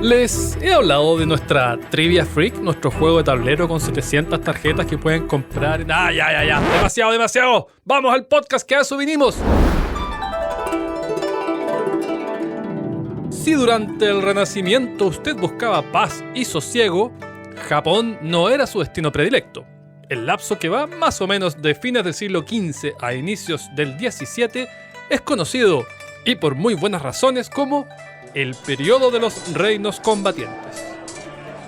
Les he hablado de nuestra Trivia Freak, nuestro juego de tablero con 700 tarjetas que pueden comprar. Ya. Demasiado. Vamos al podcast, que a eso vinimos. Si durante el Renacimiento usted buscaba paz y sosiego, Japón no era su destino predilecto. El lapso que va más o menos de fines del siglo XV a inicios del XVII es conocido, y por muy buenas razones, como el periodo de los reinos combatientes.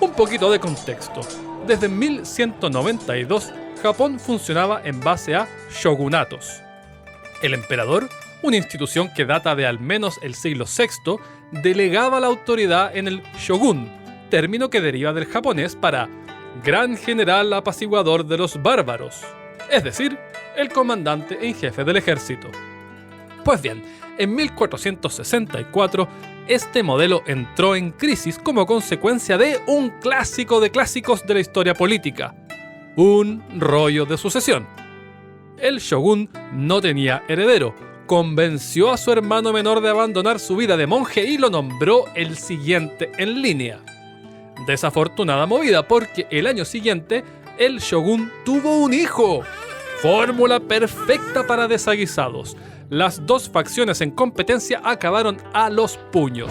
Un poquito de contexto. Desde 1192, Japón funcionaba en base a shogunatos. El emperador, una institución que data de al menos el siglo VI, delegaba la autoridad en el shogun, término que deriva del japonés para gran general apaciguador de los bárbaros, es decir, el comandante en jefe del ejército. Pues bien, en 1464, este modelo entró en crisis como consecuencia de un clásico de clásicos de la historia política: un rollo de sucesión. El shogun no tenía heredero, convenció a su hermano menor de abandonar su vida de monje y lo nombró el siguiente en línea. Desafortunada movida, porque el año siguiente el shogun tuvo un hijo. Fórmula perfecta para desaguisados. Las dos facciones en competencia acabaron a los puños.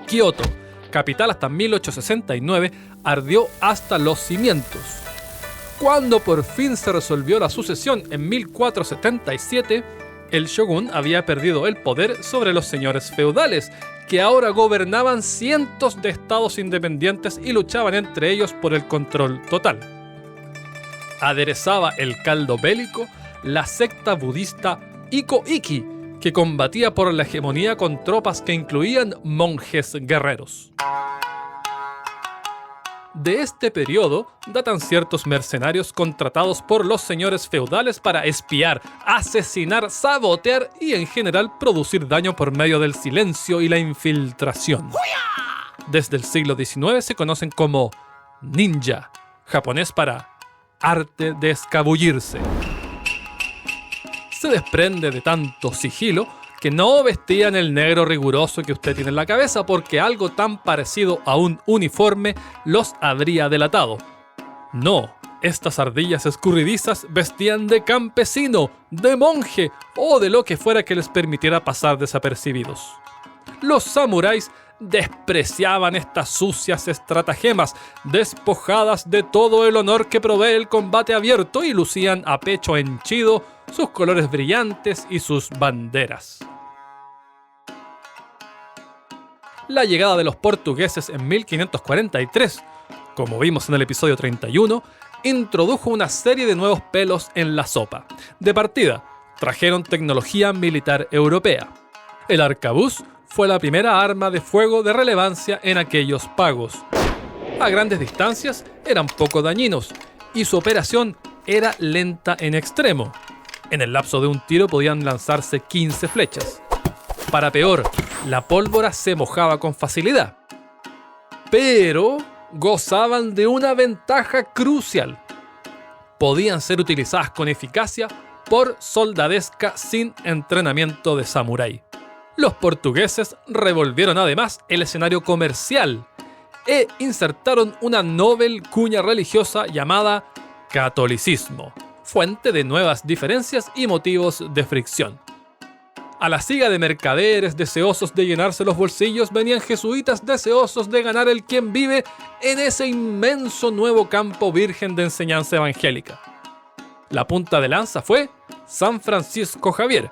Kioto, capital hasta 1869, ardió hasta los cimientos. Cuando por fin se resolvió la sucesión en 1477, el shogun había perdido el poder sobre los señores feudales, que ahora gobernaban cientos de estados independientes y luchaban entre ellos por el control total. Aderezaba el caldo bélico la secta budista Iko-Iki, que combatía por la hegemonía con tropas que incluían monjes guerreros. De este periodo datan ciertos mercenarios contratados por los señores feudales para espiar, asesinar, sabotear y en general producir daño por medio del silencio y la infiltración. Desde el siglo XIX se conocen como ninja, japonés para arte de escabullirse. Se desprende de tanto sigilo que no vestían el negro riguroso que usted tiene en la cabeza, porque algo tan parecido a un uniforme los habría delatado. No, estas ardillas escurridizas vestían de campesino, de monje o de lo que fuera que les permitiera pasar desapercibidos. Los samuráis despreciaban estas sucias estratagemas, despojadas de todo el honor que provee el combate abierto, y lucían a pecho henchido sus colores brillantes y sus banderas. La llegada de los portugueses en 1543, como vimos en el episodio 31, introdujo una serie de nuevos pelos en la sopa. De partida, trajeron tecnología militar europea. El arcabuz fue la primera arma de fuego de relevancia en aquellos pagos. A grandes distancias eran poco dañinos y su operación era lenta en extremo. En el lapso de un tiro podían lanzarse 15 flechas. Para peor, la pólvora se mojaba con facilidad. Pero gozaban de una ventaja crucial: podían ser utilizadas con eficacia por soldadesca sin entrenamiento de samurái. Los portugueses revolvieron además el escenario comercial e insertaron una novel cuña religiosa llamada catolicismo, fuente de nuevas diferencias y motivos de fricción. A la siga de mercaderes deseosos de llenarse los bolsillos venían jesuitas deseosos de ganar el quien vive en ese inmenso nuevo campo virgen de enseñanza evangélica. La punta de lanza fue San Francisco Javier,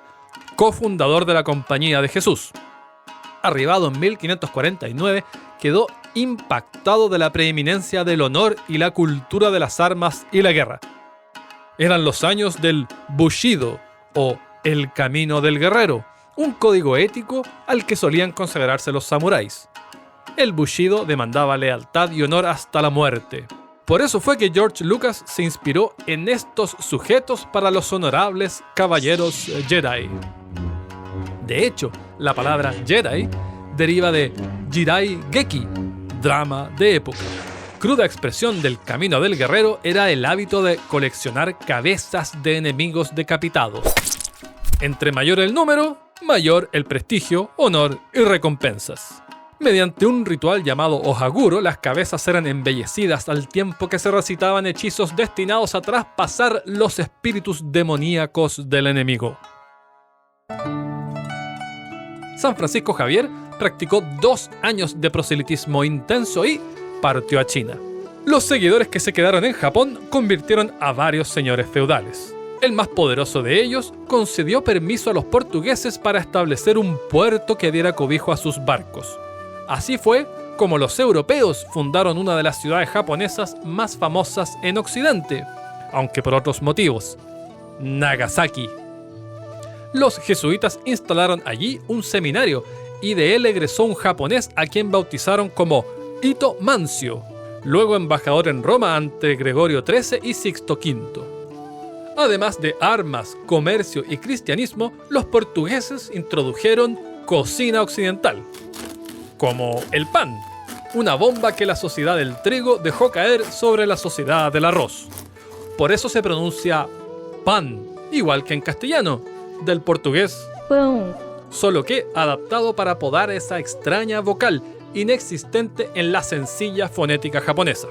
cofundador de la Compañía de Jesús. Arribado en 1549, quedó impactado de la preeminencia del honor y la cultura de las armas y la guerra. Eran los años del Bushido, o el camino del guerrero, un código ético al que solían consagrarse los samuráis. El Bushido demandaba lealtad y honor hasta la muerte. Por eso fue que George Lucas se inspiró en estos sujetos para los honorables caballeros Jedi. De hecho, la palabra Jedi deriva de Jirai Geki, drama de época. Cruda expresión del camino del guerrero era el hábito de coleccionar cabezas de enemigos decapitados. Entre mayor el número, mayor el prestigio, honor y recompensas. Mediante un ritual llamado Ohaguro, las cabezas eran embellecidas al tiempo que se recitaban hechizos destinados a traspasar los espíritus demoníacos del enemigo. San Francisco Javier practicó 2 años de proselitismo intenso y partió a China. Los seguidores que se quedaron en Japón convirtieron a varios señores feudales. El más poderoso de ellos concedió permiso a los portugueses para establecer un puerto que diera cobijo a sus barcos. Así fue como los europeos fundaron una de las ciudades japonesas más famosas en Occidente, aunque por otros motivos: Nagasaki. Los jesuitas instalaron allí un seminario y de él egresó un japonés a quien bautizaron como Ito Mancio, luego embajador en Roma ante Gregorio XIII y Sixto V. Además de armas, comercio y cristianismo, los portugueses introdujeron cocina occidental, como el pan, una bomba que la sociedad del trigo dejó caer sobre la sociedad del arroz. Por eso se pronuncia pan, igual que en castellano, del portugués pão, solo que adaptado para podar esa extraña vocal inexistente en la sencilla fonética japonesa.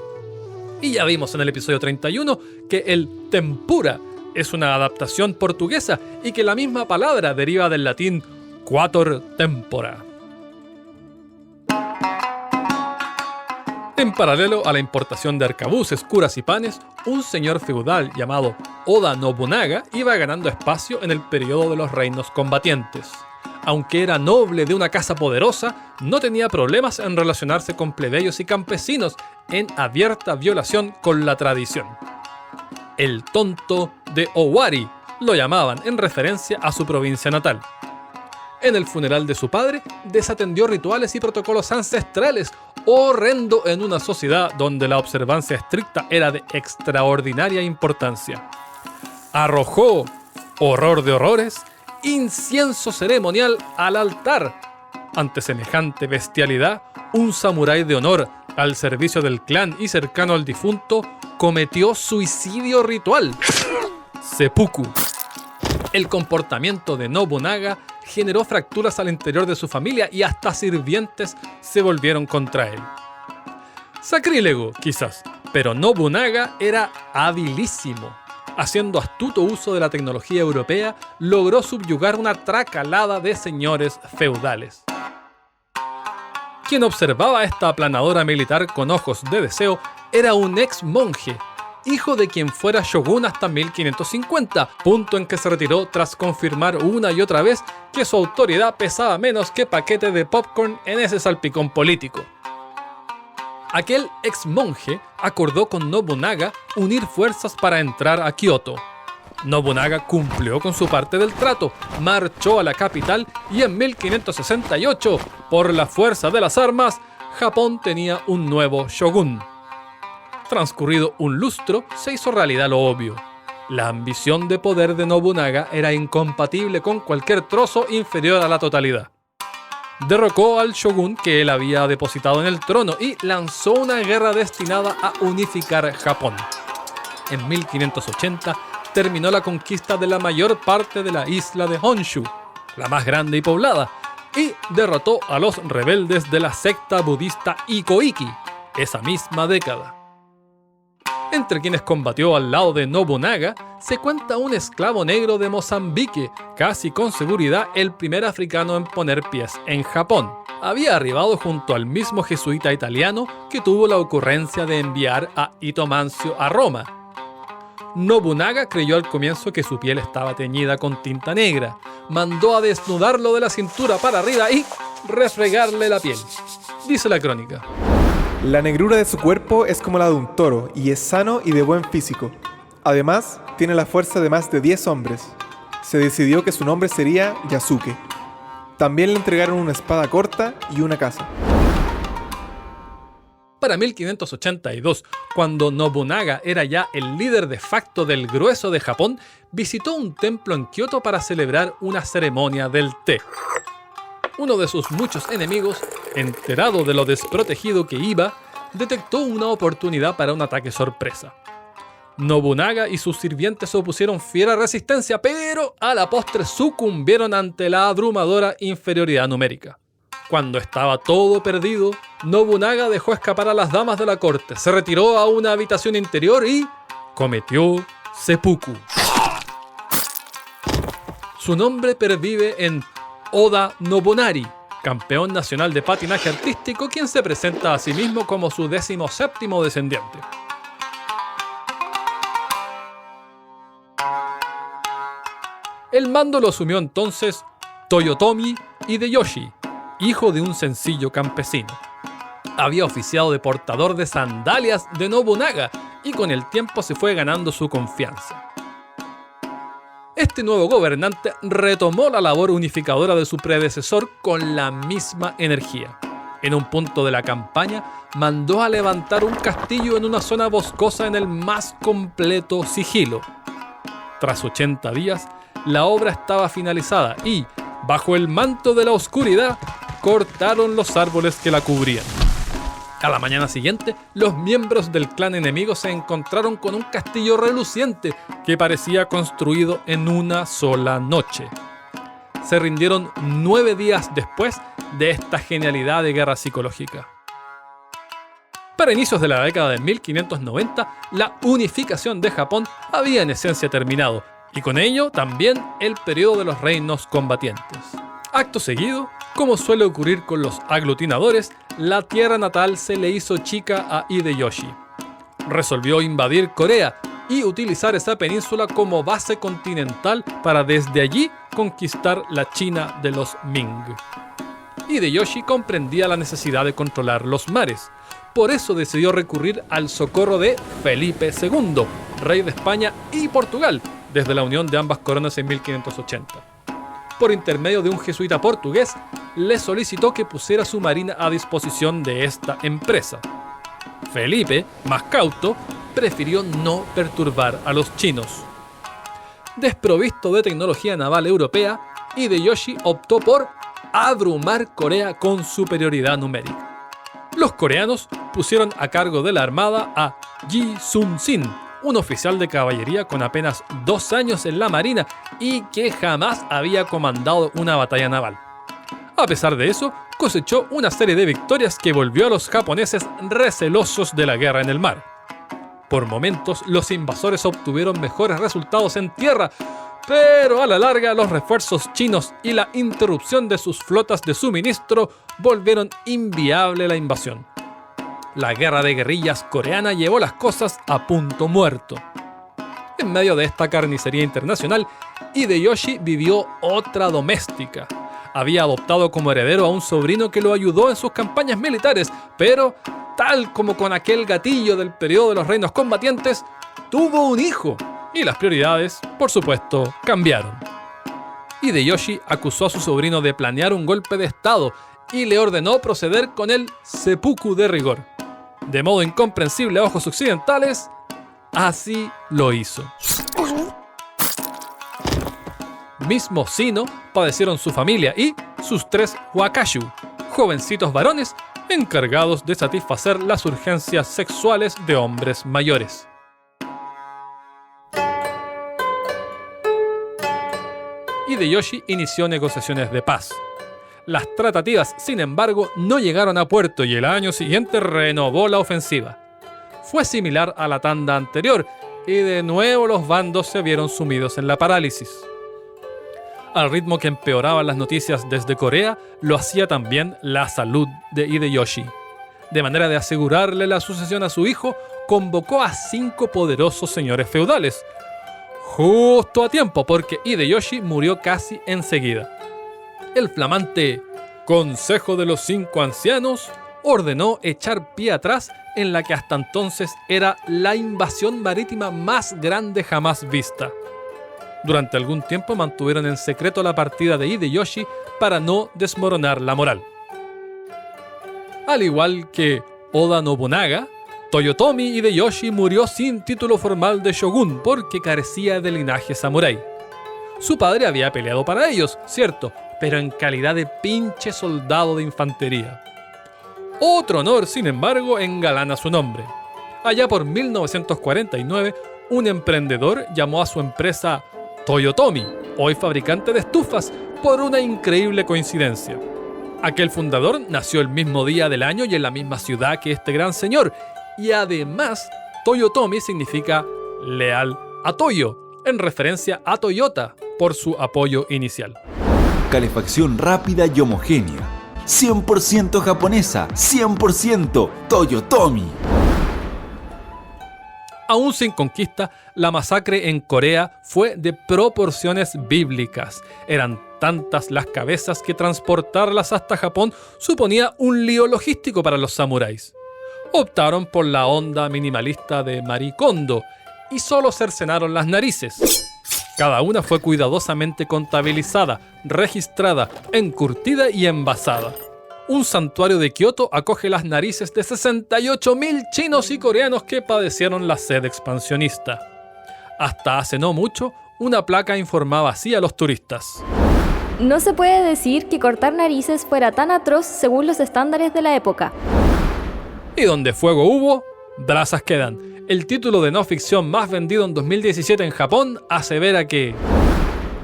Y ya vimos en el episodio 31 que el tempura es una adaptación portuguesa y que la misma palabra deriva del latín quator tempora. En paralelo a la importación de arcabuces, curas y panes, un señor feudal llamado Oda Nobunaga iba ganando espacio en el periodo de los reinos combatientes. Aunque era noble de una casa poderosa, no tenía problemas en relacionarse con plebeyos y campesinos, en abierta violación con la tradición. El tonto de Owari lo llamaban en referencia a su provincia natal. En el funeral de su padre, desatendió rituales y protocolos ancestrales, horrendo en una sociedad donde la observancia estricta era de extraordinaria importancia. Arrojó, horror de horrores, incienso ceremonial al altar. Ante semejante bestialidad, un samurái de honor al servicio del clan y cercano al difunto cometió suicidio ritual. Seppuku. El comportamiento de Nobunaga generó fracturas al interior de su familia y hasta sirvientes se volvieron contra él. Sacrílego, quizás, pero Nobunaga era habilísimo. Haciendo astuto uso de la tecnología europea, logró subyugar una tracalada de señores feudales. Quien observaba esta aplanadora militar con ojos de deseo era un ex monje, hijo de quien fuera shogun hasta 1550, punto en que se retiró tras confirmar una y otra vez que su autoridad pesaba menos que paquete de popcorn en ese salpicón político. Aquel ex monje acordó con Nobunaga unir fuerzas para entrar a Kioto. Nobunaga cumplió con su parte del trato, marchó a la capital y en 1568, por la fuerza de las armas, Japón tenía un nuevo shogun. Transcurrido un lustro, se hizo realidad lo obvio. La ambición de poder de Nobunaga era incompatible con cualquier trozo inferior a la totalidad. Derrocó al shogun que él había depositado en el trono y lanzó una guerra destinada a unificar Japón. En 1580 terminó la conquista de la mayor parte de la isla de Honshu, la más grande y poblada, y derrotó a los rebeldes de la secta budista Ikoiki, esa misma década. Entre quienes combatió al lado de Nobunaga se cuenta un esclavo negro de Mozambique, casi con seguridad el primer africano en poner pies en Japón. Había arribado junto al mismo jesuita italiano que tuvo la ocurrencia de enviar a Ito Mancio a Roma. Nobunaga creyó al comienzo que su piel estaba teñida con tinta negra, mandó a desnudarlo de la cintura para arriba y refregarle la piel. Dice la crónica: la negrura de su cuerpo es como la de un toro y es sano y de buen físico. Además, tiene la fuerza de más de 10 hombres. Se decidió que su nombre sería Yasuke. También le entregaron una espada corta y una casa. Para 1582, cuando Nobunaga era ya el líder de facto del grueso de Japón, visitó un templo en Kioto para celebrar una ceremonia del té. Uno de sus muchos enemigos, enterado de lo desprotegido que iba, detectó una oportunidad para un ataque sorpresa. Nobunaga y sus sirvientes opusieron fiera resistencia, pero a la postre sucumbieron ante la abrumadora inferioridad numérica. Cuando estaba todo perdido, Nobunaga dejó escapar a las damas de la corte, se retiró a una habitación interior y cometió seppuku. Su nombre pervive en Oda Nobunari, campeón nacional de patinaje artístico, quien se presenta a sí mismo como su 17º descendiente. El mando lo asumió entonces Toyotomi Hideyoshi, hijo de un sencillo campesino. Había oficiado de portador de sandalias de Nobunaga y con el tiempo se fue ganando su confianza. Este nuevo gobernante retomó la labor unificadora de su predecesor con la misma energía. En un punto de la campaña, mandó a levantar un castillo en una zona boscosa en el más completo sigilo. Tras 80 días, la obra estaba finalizada y, bajo el manto de la oscuridad, cortaron los árboles que la cubrían. A la mañana siguiente, los miembros del clan enemigo se encontraron con un castillo reluciente que parecía construido en una sola noche. Se rindieron 9 días después de esta genialidad de guerra psicológica. Para inicios de la década de 1590, la unificación de Japón había en esencia terminado, y con ello también el periodo de los reinos combatientes. Acto seguido, como suele ocurrir con los aglutinadores, la tierra natal se le hizo chica a Hideyoshi. Resolvió invadir Corea y utilizar esa península como base continental para desde allí conquistar la China de los Ming. Hideyoshi comprendía la necesidad de controlar los mares. Por eso decidió recurrir al socorro de Felipe II, rey de España y Portugal, desde la unión de ambas coronas en 1580. Por intermedio de un jesuita portugués, le solicitó que pusiera su marina a disposición de esta empresa. Felipe, más cauto, prefirió no perturbar a los chinos. Desprovisto de tecnología naval europea, Hideyoshi optó por abrumar Corea con superioridad numérica. Los coreanos pusieron a cargo de la armada a Yi Sun-sin, un oficial de caballería con apenas 2 años en la marina y que jamás había comandado una batalla naval. A pesar de eso, cosechó una serie de victorias que volvió a los japoneses recelosos de la guerra en el mar. Por momentos, los invasores obtuvieron mejores resultados en tierra, pero a la larga los refuerzos chinos y la interrupción de sus flotas de suministro volvieron inviable la invasión. La guerra de guerrillas coreana llevó las cosas a punto muerto. En medio de esta carnicería internacional, Hideyoshi vivió otra doméstica. Había adoptado como heredero a un sobrino que lo ayudó en sus campañas militares, pero, tal como con aquel gatillo del periodo de los reinos combatientes, tuvo un hijo, y las prioridades, por supuesto, cambiaron. Hideyoshi acusó a su sobrino de planear un golpe de estado y le ordenó proceder con el seppuku de rigor. De modo incomprensible a ojos occidentales, así lo hizo. Mismo sino padecieron su familia y sus 3 wakashu, jovencitos varones encargados de satisfacer las urgencias sexuales de hombres mayores. Hideyoshi inició negociaciones de paz. Las tratativas, sin embargo, no llegaron a puerto y el año siguiente renovó la ofensiva. Fue similar a la tanda anterior y de nuevo los bandos se vieron sumidos en la parálisis. Al ritmo que empeoraban las noticias desde Corea, lo hacía también la salud de Hideyoshi. De manera de asegurarle la sucesión a su hijo, convocó a 5 poderosos señores feudales. Justo a tiempo, porque Hideyoshi murió casi enseguida. El flamante Consejo de los 5 Ancianos ordenó echar pie atrás en la que hasta entonces era la invasión marítima más grande jamás vista. Durante algún tiempo mantuvieron en secreto la partida de Hideyoshi para no desmoronar la moral. Al igual que Oda Nobunaga, Toyotomi Hideyoshi murió sin título formal de shogun porque carecía de linaje samurái. Su padre había peleado para ellos, cierto, pero en calidad de pinche soldado de infantería. Otro honor, sin embargo, engalana su nombre. Allá por 1949, un emprendedor llamó a su empresa Toyotomi, hoy fabricante de estufas, por una increíble coincidencia. Aquel fundador nació el mismo día del año y en la misma ciudad que este gran señor, y además Toyotomi significa leal a Toyo, en referencia a Toyota por su apoyo inicial. Calefacción rápida y homogénea. 100% japonesa, 100% Toyotomi. Aún sin conquista, la masacre en Corea fue de proporciones bíblicas. Eran tantas las cabezas que transportarlas hasta Japón suponía un lío logístico para los samuráis. Optaron por la onda minimalista de Marie Kondo y solo cercenaron las narices. Cada una fue cuidadosamente contabilizada, registrada, encurtida y envasada. Un santuario de Kioto acoge las narices de 68.000 chinos y coreanos que padecieron la sed expansionista. Hasta hace no mucho, una placa informaba así a los turistas. No se puede decir que cortar narices fuera tan atroz según los estándares de la época. Y donde fuego hubo, brasas quedan. El título de no ficción más vendido en 2017 en Japón asevera que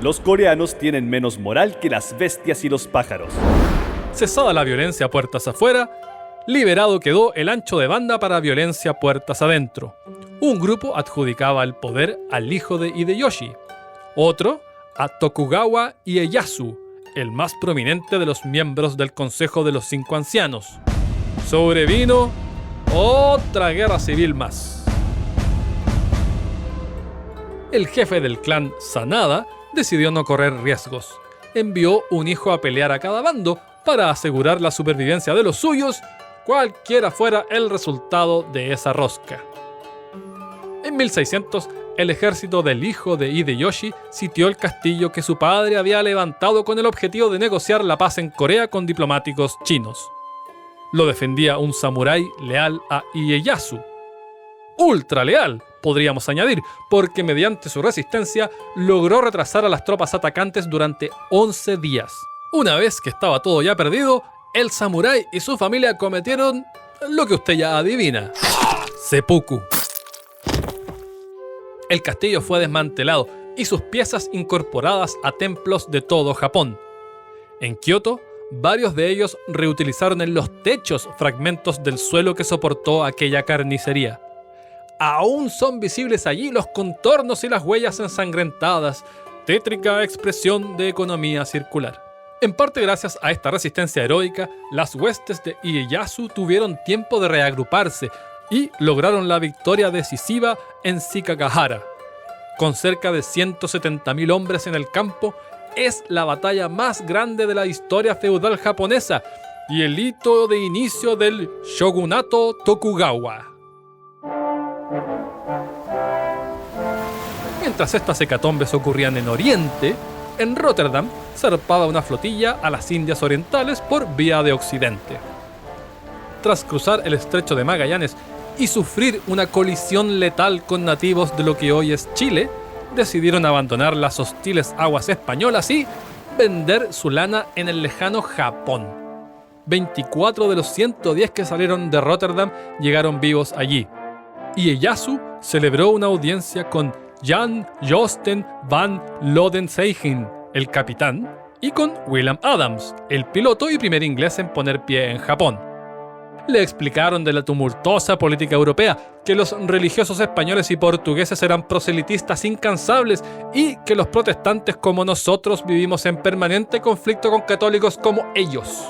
los coreanos tienen menos moral que las bestias y los pájaros. Cesada la violencia puertas afuera, liberado quedó el ancho de banda para violencia puertas adentro. Un grupo adjudicaba el poder al hijo de Hideyoshi, otro a Tokugawa Ieyasu, el más prominente de los miembros del Consejo de los Cinco Ancianos. Sobrevino otra guerra civil más. El jefe del clan Sanada decidió no correr riesgos. Envió un hijo a pelear a cada bando para asegurar la supervivencia de los suyos, cualquiera fuera el resultado de esa rosca. En 1600, el ejército del hijo de Hideyoshi sitió el castillo que su padre había levantado con el objetivo de negociar la paz en Corea con diplomáticos chinos. Lo defendía un samurái leal a Ieyasu. Ultra leal, podríamos añadir, porque mediante su resistencia logró retrasar a las tropas atacantes durante 11 días. Una vez que estaba todo ya perdido, el samurái y su familia cometieron lo que usted ya adivina: seppuku. El castillo fue desmantelado y sus piezas incorporadas a templos de todo Japón. En Kioto, varios de ellos reutilizaron en los techos fragmentos del suelo que soportó aquella carnicería. Aún son visibles allí los contornos y las huellas ensangrentadas, tétrica expresión de economía circular. En parte gracias a esta resistencia heroica, las huestes de Ieyasu tuvieron tiempo de reagruparse y lograron la victoria decisiva en Shikagahara. Con cerca de 170.000 hombres en el campo, es la batalla más grande de la historia feudal japonesa y el hito de inicio del shogunato Tokugawa. Mientras estas hecatombes ocurrían en Oriente, en Rotterdam zarpaba una flotilla a las Indias Orientales por vía de Occidente. Tras cruzar el estrecho de Magallanes y sufrir una colisión letal con nativos de lo que hoy es Chile, decidieron abandonar las hostiles aguas españolas y vender su lana en el lejano Japón. 24 de los 110 que salieron de Rotterdam llegaron vivos allí. Ieyasu celebró una audiencia con Jan Josten van Lodenseighen, el capitán, y con William Adams, el piloto y primer inglés en poner pie en Japón. Le explicaron de la tumultuosa política europea, que los religiosos españoles y portugueses eran proselitistas incansables y que los protestantes como nosotros vivimos en permanente conflicto con católicos como ellos.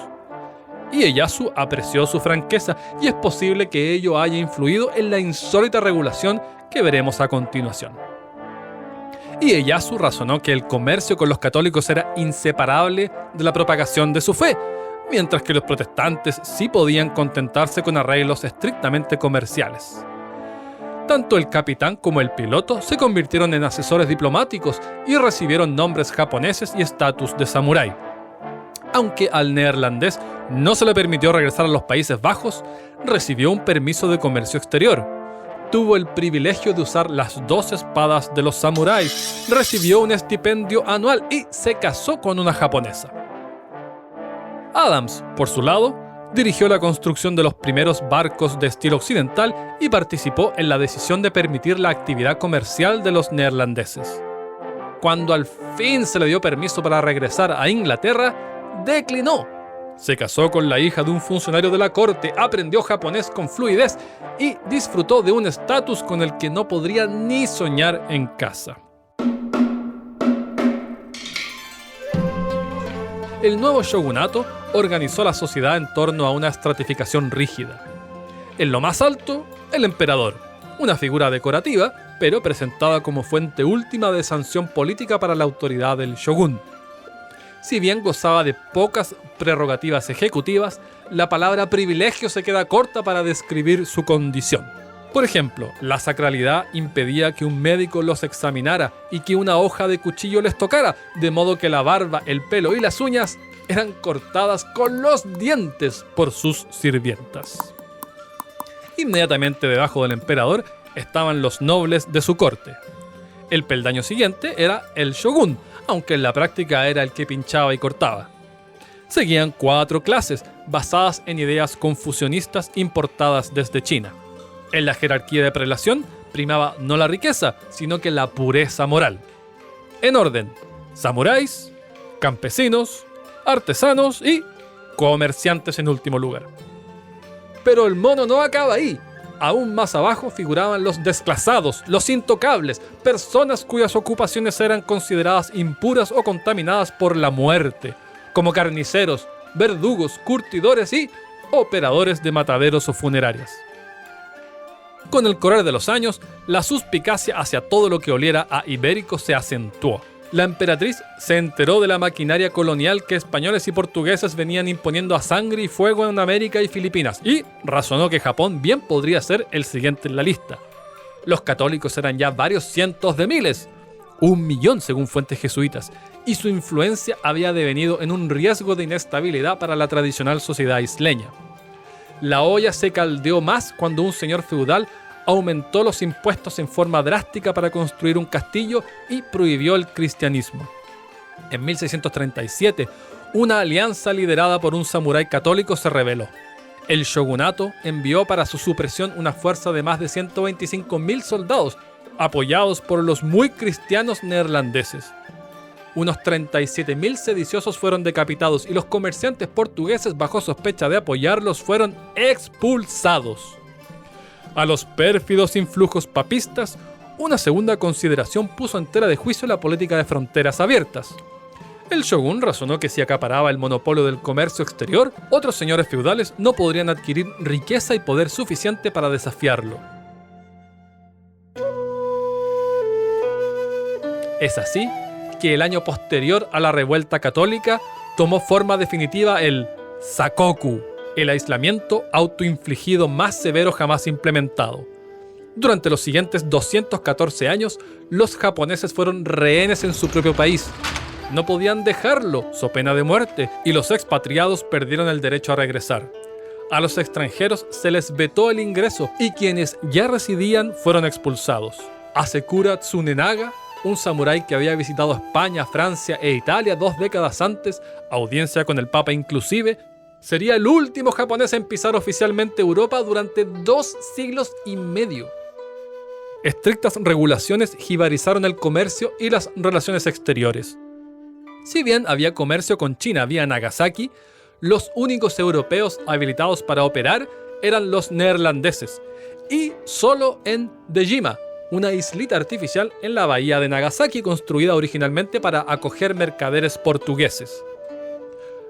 Ieyasu apreció su franqueza y es posible que ello haya influido en la insólita regulación que veremos a continuación. Ieyasu razonó que el comercio con los católicos era inseparable de la propagación de su fe, mientras que los protestantes sí podían contentarse con arreglos estrictamente comerciales. Tanto el capitán como el piloto se convirtieron en asesores diplomáticos y recibieron nombres japoneses y estatus de samurái. Aunque al neerlandés no se le permitió regresar a los Países Bajos, recibió un permiso de comercio exterior. Tuvo el privilegio de usar las 2 espadas de los samuráis, recibió un estipendio anual y se casó con una japonesa. Adams, por su lado, dirigió la construcción de los primeros barcos de estilo occidental y participó en la decisión de permitir la actividad comercial de los neerlandeses. Cuando al fin se le dio permiso para regresar a Inglaterra, declinó, Se casó con la hija de un funcionario de la corte, aprendió japonés con fluidez y disfrutó de un estatus con el que no podría ni soñar en casa. El nuevo shogunato organizó la sociedad en torno a una estratificación rígida. En lo más alto, el emperador, una figura decorativa, pero presentada como fuente última de sanción política para la autoridad del shogun. Si bien gozaba de pocas prerrogativas ejecutivas, la palabra privilegio se queda corta para describir su condición. Por ejemplo, la sacralidad impedía que un médico los examinara y que una hoja de cuchillo les tocara, de modo que la barba, el pelo y las uñas eran cortadas con los dientes por sus sirvientas. Inmediatamente debajo del emperador estaban los nobles de su corte. El peldaño siguiente era el shogun, aunque en la práctica era el que pinchaba y cortaba. Seguían 4 clases, basadas en ideas confucionistas importadas desde China. En la jerarquía de prelación primaba no la riqueza, sino que la pureza moral. En orden: samuráis, campesinos, artesanos y comerciantes en último lugar. Pero el mono no acaba ahí. Aún más abajo figuraban los desclasados, los intocables, personas cuyas ocupaciones eran consideradas impuras o contaminadas por la muerte, como carniceros, verdugos, curtidores y operadores de mataderos o funerarias. Con el correr de los años, la suspicacia hacia todo lo que oliera a ibérico se acentuó. La emperatriz se enteró de la maquinaria colonial que españoles y portugueses venían imponiendo a sangre y fuego en América y Filipinas, y razonó que Japón bien podría ser el siguiente en la lista. Los católicos eran ya varios cientos de miles, 1 millón según fuentes jesuitas, y su influencia había devenido en un riesgo de inestabilidad para la tradicional sociedad isleña. La olla se caldeó más cuando un señor feudal aumentó los impuestos en forma drástica para construir un castillo y prohibió el cristianismo. En 1637, una alianza liderada por un samurái católico se rebeló. El shogunato envió para su supresión una fuerza de más de 125.000 soldados, apoyados por los muy cristianos neerlandeses. Unos 37.000 sediciosos fueron decapitados y los comerciantes portugueses, bajo sospecha de apoyarlos, fueron expulsados. A los pérfidos influjos papistas, una segunda consideración puso en tela de juicio la política de fronteras abiertas. El shogun razonó que si acaparaba el monopolio del comercio exterior, otros señores feudales no podrían adquirir riqueza y poder suficiente para desafiarlo. Es así que el año posterior a la revuelta católica tomó forma definitiva el Sakoku, el aislamiento autoinfligido más severo jamás implementado. Durante los siguientes 214 años, los japoneses fueron rehenes en su propio país. No podían dejarlo, so pena de muerte, y los expatriados perdieron el derecho a regresar. A los extranjeros se les vetó el ingreso y quienes ya residían fueron expulsados. Asekura Tsunenaga, un samurái que había visitado España, Francia e Italia 2 décadas antes, audiencia con el Papa inclusive, sería el último japonés en pisar oficialmente Europa durante 2 siglos y medio. Estrictas regulaciones jibarizaron el comercio y las relaciones exteriores. Si bien había comercio con China vía Nagasaki, los únicos europeos habilitados para operar eran los neerlandeses, y solo en Dejima, una islita artificial en la bahía de Nagasaki construida originalmente para acoger mercaderes portugueses.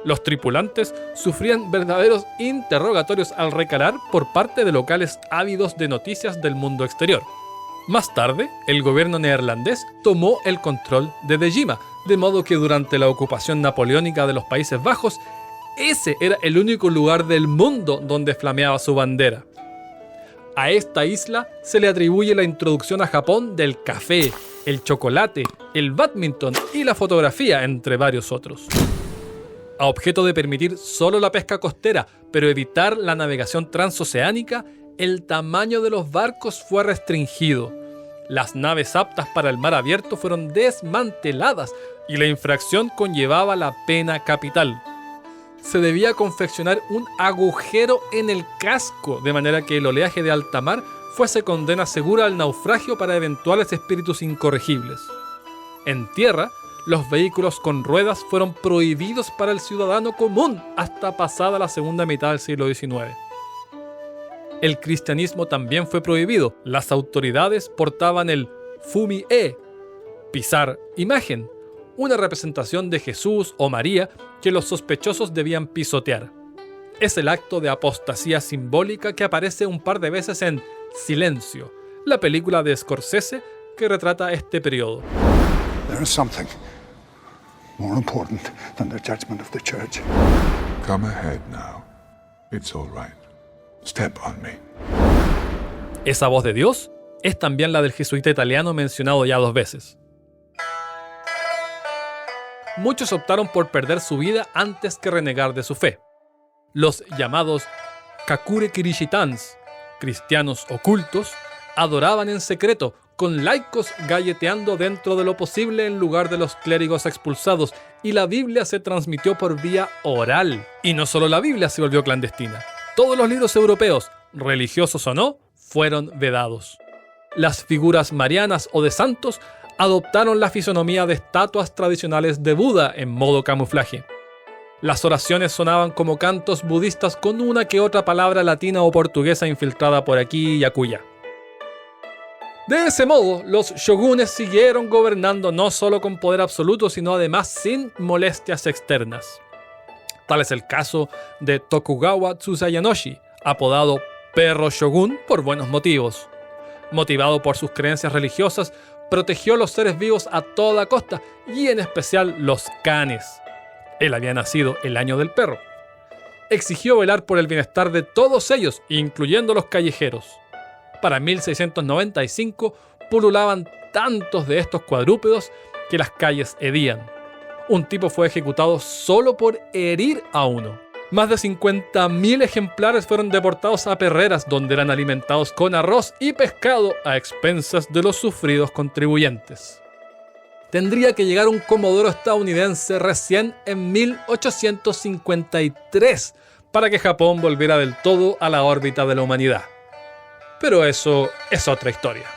Los tripulantes sufrían verdaderos interrogatorios al recalar por parte de locales ávidos de noticias del mundo exterior. Más tarde, el gobierno neerlandés tomó el control de Dejima, de modo que durante la ocupación napoleónica de los Países Bajos, ese era el único lugar del mundo donde flameaba su bandera. A esta isla se le atribuye la introducción a Japón del café, el chocolate, el bádminton y la fotografía, entre varios otros. A objeto de permitir solo la pesca costera, pero evitar la navegación transoceánica, el tamaño de los barcos fue restringido. Las naves aptas para el mar abierto fueron desmanteladas y la infracción conllevaba la pena capital. Se debía confeccionar un agujero en el casco, de manera que el oleaje de alta mar fuese condena segura al naufragio para eventuales espíritus incorregibles. En tierra, los vehículos con ruedas fueron prohibidos para el ciudadano común hasta pasada la segunda mitad del siglo XIX. El cristianismo también fue prohibido. Las autoridades portaban el fumi-e, pisar imagen, una representación de Jesús o María que los sospechosos debían pisotear. Es el acto de apostasía simbólica que aparece un par de veces en Silencio, la película de Scorsese que retrata este periodo. There is something more important than the judgment of the church. Come ahead now. It's all right. Step on me. Esa voz de Dios es también la del jesuita italiano mencionado ya 2 veces. Muchos optaron por perder su vida antes que renegar de su fe. Los llamados Kakure Kirishitans, cristianos ocultos, adoraban en secreto, con laicos galleteando dentro de lo posible en lugar de los clérigos expulsados, y la Biblia se transmitió por vía oral. Y no solo la Biblia se volvió clandestina. Todos los libros europeos, religiosos o no, fueron vedados. Las figuras marianas o de santos adoptaron la fisonomía de estatuas tradicionales de Buda en modo camuflaje. Las oraciones sonaban como cantos budistas con una que otra palabra latina o portuguesa infiltrada por aquí y acullá. De ese modo, los shogunes siguieron gobernando no solo con poder absoluto, sino además sin molestias externas. Tal es el caso de Tokugawa Tsusayanoshi, apodado Perro Shogun por buenos motivos. Motivado por sus creencias religiosas, protegió los seres vivos a toda costa, y en especial los kanes. Él había nacido el año del perro. Exigió velar por el bienestar de todos ellos, incluyendo los callejeros. Para 1695 pululaban tantos de estos cuadrúpedos que las calles hedían. Un tipo fue ejecutado solo por herir a uno. Más de 50.000 ejemplares fueron deportados a perreras, donde eran alimentados con arroz y pescado a expensas de los sufridos contribuyentes. Tendría que llegar un comodoro estadounidense recién en 1853 para que Japón volviera del todo a la órbita de la humanidad. Pero eso es otra historia.